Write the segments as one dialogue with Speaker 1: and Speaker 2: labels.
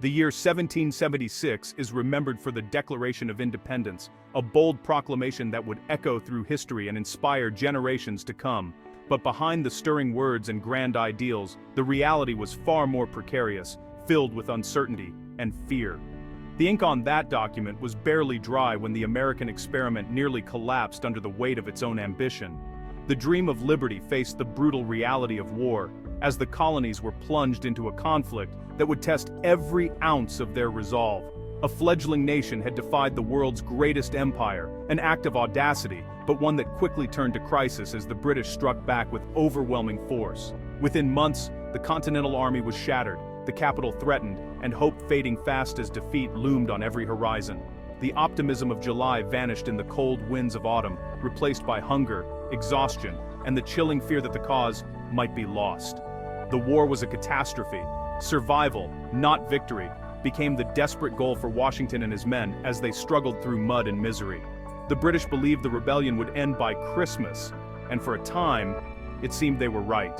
Speaker 1: The year 1776 is remembered for the Declaration of Independence, a bold proclamation that would echo through history and inspire generations to come. But behind the stirring words and grand ideals, the reality was far more precarious, filled with uncertainty and fear. The ink on that document was barely dry when the American experiment nearly collapsed under the weight of its own ambition. The dream of liberty faced the brutal reality of war, as the colonies were plunged into a conflict that would test every ounce of their resolve. A fledgling nation had defied the world's greatest empire, an act of audacity, but one that quickly turned to crisis as the British struck back with overwhelming force. Within months, the Continental Army was shattered, the capital threatened, and hope fading fast as defeat loomed on every horizon. The optimism of July vanished in the cold winds of autumn, replaced by hunger, exhaustion, and the chilling fear that the cause might be lost. The war was a catastrophe. Survival, not victory, became the desperate goal for Washington and his men as they struggled through mud and misery. The British believed the rebellion would end by Christmas, and for a time, it seemed they were right.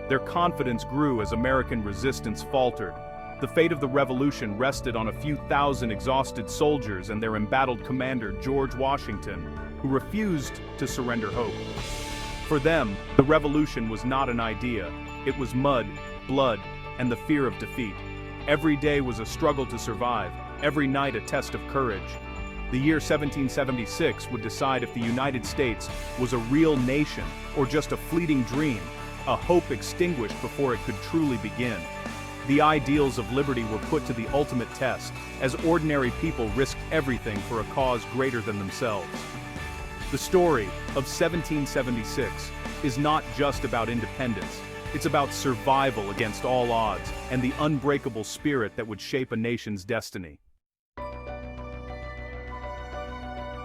Speaker 1: Their confidence grew as American resistance faltered. The fate of the revolution rested on a few thousand exhausted soldiers and their embattled commander, George Washington, who refused to surrender hope. For them, the revolution was not an idea. It was mud, blood, and the fear of defeat. Every day was a struggle to survive, every night a test of courage. The year 1776 would decide if the United States was a real nation or just a fleeting dream, a hope extinguished before it could truly begin. The ideals of liberty were put to the ultimate test, as ordinary people risked everything for a cause greater than themselves. The story of 1776 is not just about independence. It's about survival against all odds and the unbreakable spirit that would shape a nation's destiny.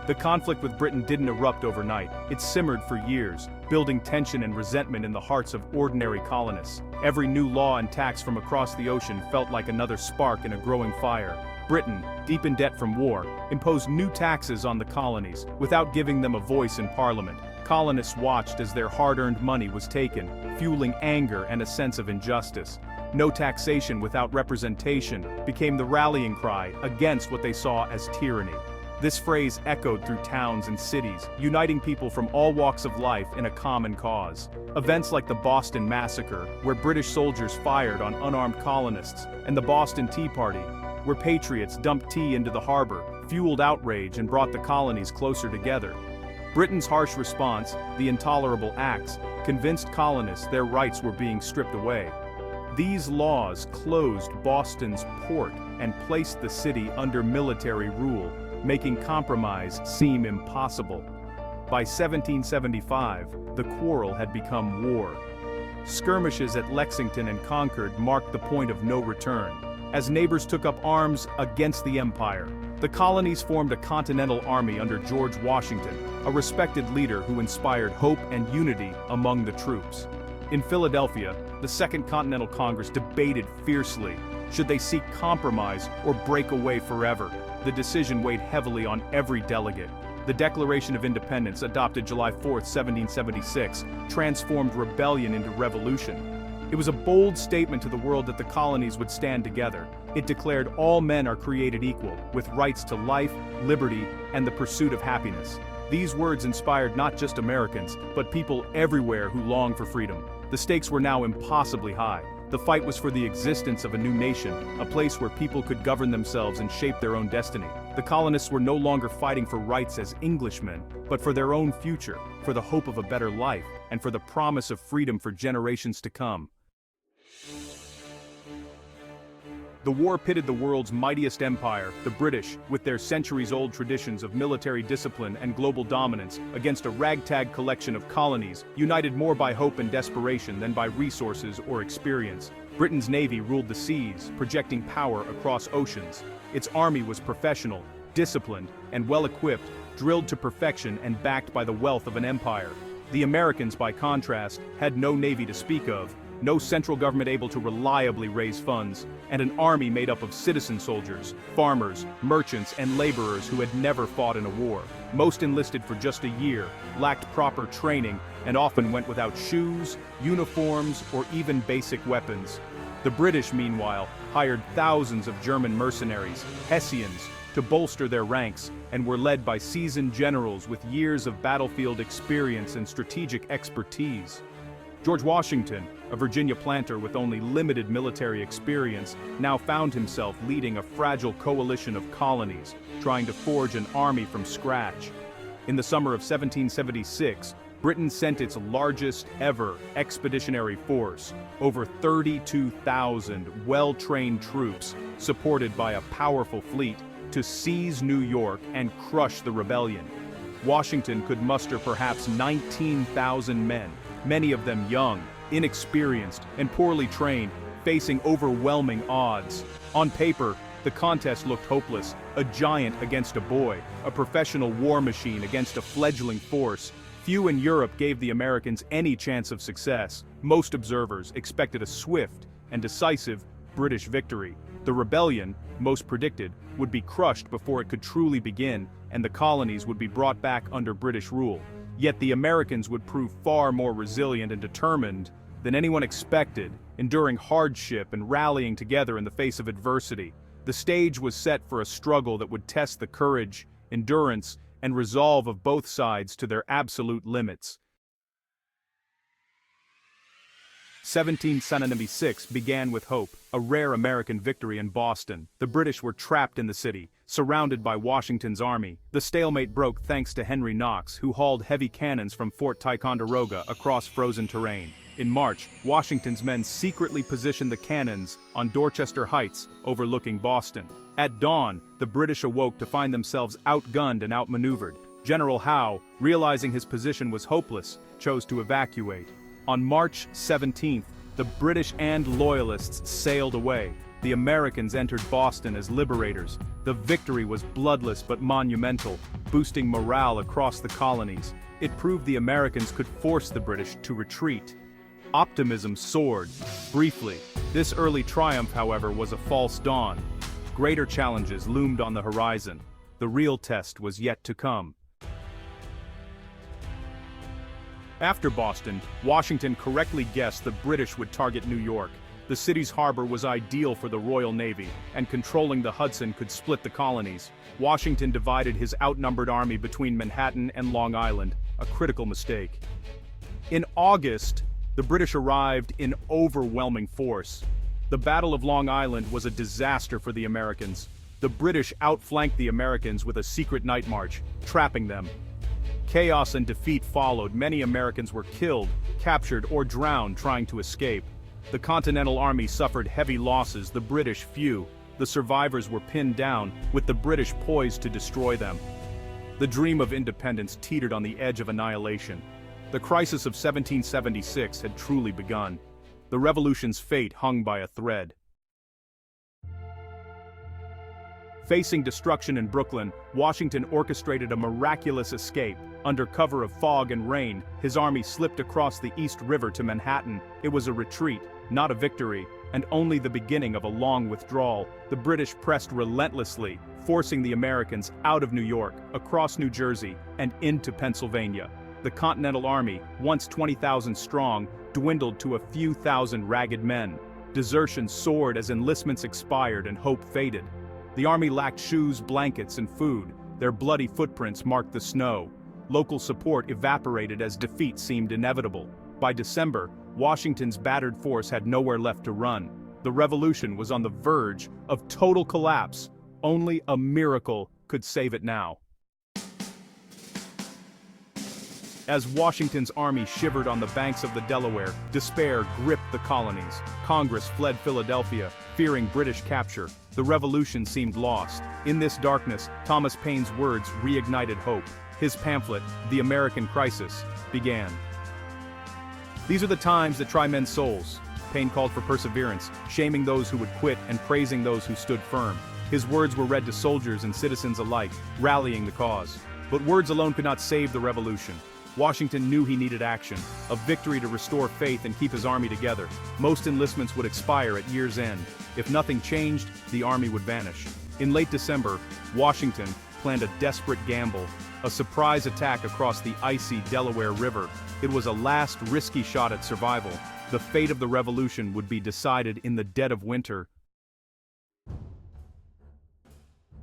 Speaker 1: The conflict with Britain didn't erupt overnight. It simmered for years, building tension and resentment in the hearts of ordinary colonists. Every new law and tax from across the ocean felt like another spark in a growing fire. Britain, deep in debt from war, imposed new taxes on the colonies without giving them a voice in Parliament. Colonists watched as their hard-earned money was taken, fueling anger and a sense of injustice. No taxation without representation became the rallying cry against what they saw as tyranny. This phrase echoed through towns and cities, uniting people from all walks of life in a common cause. Events like the Boston Massacre, where British soldiers fired on unarmed colonists, and the Boston Tea Party, where patriots dumped tea into the harbor, fueled outrage and brought the colonies closer together. Britain's harsh response, the Intolerable Acts, convinced colonists their rights were being stripped away. These laws closed Boston's port and placed the city under military rule, making compromise seem impossible. By 1775, the quarrel had become war. Skirmishes at Lexington and Concord marked the point of no return. As neighbors took up arms against the empire, the colonies formed a Continental Army under George Washington, a respected leader who inspired hope and unity among the troops. In Philadelphia, the Second Continental Congress debated fiercely. Should they seek compromise or break away forever? The decision weighed heavily on every delegate. The Declaration of Independence, adopted July 4, 1776, transformed rebellion into revolution. It was a bold statement to the world that the colonies would stand together. It declared all men are created equal, with rights to life, liberty, and the pursuit of happiness. These words inspired not just Americans, but people everywhere who longed for freedom. The stakes were now impossibly high. The fight was for the existence of a new nation, a place where people could govern themselves and shape their own destiny. The colonists were no longer fighting for rights as Englishmen, but for their own future, for the hope of a better life, and for the promise of freedom for generations to come. The war pitted the world's mightiest empire, the British, with their centuries-old traditions of military discipline and global dominance, against a ragtag collection of colonies, united more by hope and desperation than by resources or experience. Britain's navy ruled the seas, projecting power across oceans. Its army was professional, disciplined, and well-equipped, drilled to perfection and backed by the wealth of an empire. The Americans, by contrast, had no navy to speak of, no central government able to reliably raise funds, and an army made up of citizen soldiers, farmers, merchants, and laborers who had never fought in a war. Most enlisted for just a year, lacked proper training, and often went without shoes, uniforms, or even basic weapons. The British, meanwhile, hired thousands of German mercenaries, Hessians, to bolster their ranks, and were led by seasoned generals with years of battlefield experience and strategic expertise. George Washington, a Virginia planter with only limited military experience, now found himself leading a fragile coalition of colonies, trying to forge an army from scratch. In the summer of 1776, Britain sent its largest ever expeditionary force, over 32,000 well-trained troops, supported by a powerful fleet, to seize New York and crush the rebellion. Washington could muster perhaps 19,000 men, many of them young, inexperienced, and poorly trained, facing overwhelming odds. On paper, the contest looked hopeless, a giant against a boy, a professional war machine against a fledgling force. Few in Europe gave the Americans any chance of success. Most observers expected a swift and decisive British victory. The rebellion, most predicted, would be crushed before it could truly begin, and the colonies would be brought back under British rule. Yet the Americans would prove far more resilient and determined than anyone expected, enduring hardship and rallying together in the face of adversity. The stage was set for a struggle that would test the courage, endurance, and resolve of both sides to their absolute limits. 1776 began with hope, a rare American victory in Boston. The British were trapped in the city, surrounded by Washington's army. The stalemate broke thanks to Henry Knox, who hauled heavy cannons from Fort Ticonderoga across frozen terrain. In March, Washington's men secretly positioned the cannons on Dorchester Heights, overlooking Boston. At dawn, the British awoke to find themselves outgunned and outmaneuvered. General Howe, realizing his position was hopeless, chose to evacuate. On March 17th, the British and Loyalists sailed away. The Americans entered Boston as liberators. The victory was bloodless but monumental, boosting morale across the colonies. It proved the Americans could force the British to retreat. Optimism soared. Briefly, this early triumph, however, was a false dawn. Greater challenges loomed on the horizon. The real test was yet to come. After Boston, Washington correctly guessed the British would target New York. The city's harbor was ideal for the Royal Navy, and controlling the Hudson could split the colonies. Washington divided his outnumbered army between Manhattan and Long Island, a critical mistake. In August, the British arrived in overwhelming force. The Battle of Long Island was a disaster for the Americans. The British outflanked the Americans with a secret night march, trapping them. Chaos and defeat followed. Many Americans were killed, captured, or drowned trying to escape. The Continental Army suffered heavy losses, the British few. The survivors were pinned down, with the British poised to destroy them. The dream of independence teetered on the edge of annihilation. The crisis of 1776 had truly begun. The revolution's fate hung by a thread. Facing destruction in Brooklyn, Washington orchestrated a miraculous escape. Under cover of fog and rain, his army slipped across the East River to Manhattan. It was a retreat, not a victory, and only the beginning of a long withdrawal. The British pressed relentlessly, forcing the Americans out of New York, across New Jersey, and into Pennsylvania. The Continental Army, once 20,000 strong, dwindled to a few thousand ragged men. Desertion soared as enlistments expired and hope faded. The army lacked shoes, blankets, and food. Their bloody footprints marked the snow. Local support evaporated as defeat seemed inevitable. By December, Washington's battered force had nowhere left to run. The revolution was on the verge of total collapse. Only a miracle could save it now. As Washington's army shivered on the banks of the Delaware, despair gripped the colonies. Congress fled Philadelphia, fearing British capture. The revolution seemed lost. In this darkness, Thomas Paine's words reignited hope. His pamphlet, The American Crisis, began. These are the times that try men's souls. Paine called for perseverance, shaming those who would quit and praising those who stood firm. His words were read to soldiers and citizens alike, rallying the cause. But words alone could not save the revolution. Washington knew he needed action, a victory to restore faith and keep his army together. Most enlistments would expire at year's end. If nothing changed, the army would vanish. In late December, Washington planned a desperate gamble, a surprise attack across the icy Delaware River. It was a last risky shot at survival. The fate of the revolution would be decided in the dead of winter.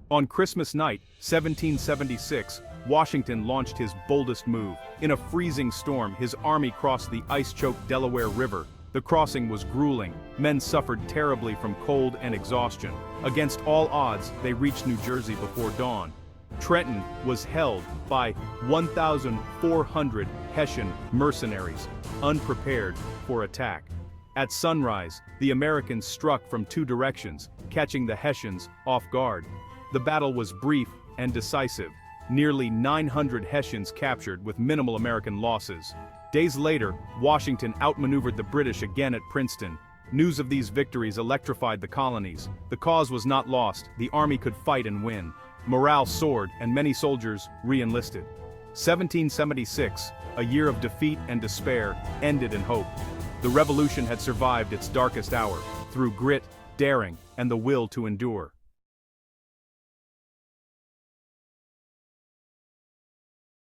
Speaker 1: On Christmas night, 1776, Washington launched his boldest move. In a freezing storm, his army crossed the ice-choked Delaware River. The crossing was grueling. Men suffered terribly from cold and exhaustion. Against all odds, they reached New Jersey before dawn. Trenton was held by 1,400 Hessian mercenaries, unprepared for attack. At sunrise, the Americans struck from two directions, catching the Hessians off guard. The battle was brief and decisive. Nearly 900 Hessians captured with minimal American losses. Days later, Washington outmaneuvered the British again at Princeton. News of these victories electrified the colonies. The cause was not lost, the army could fight and win. Morale soared, and many soldiers re-enlisted. 1776, a year of defeat and despair, ended in hope. The revolution had survived its darkest hour, through grit, daring, and the will to endure.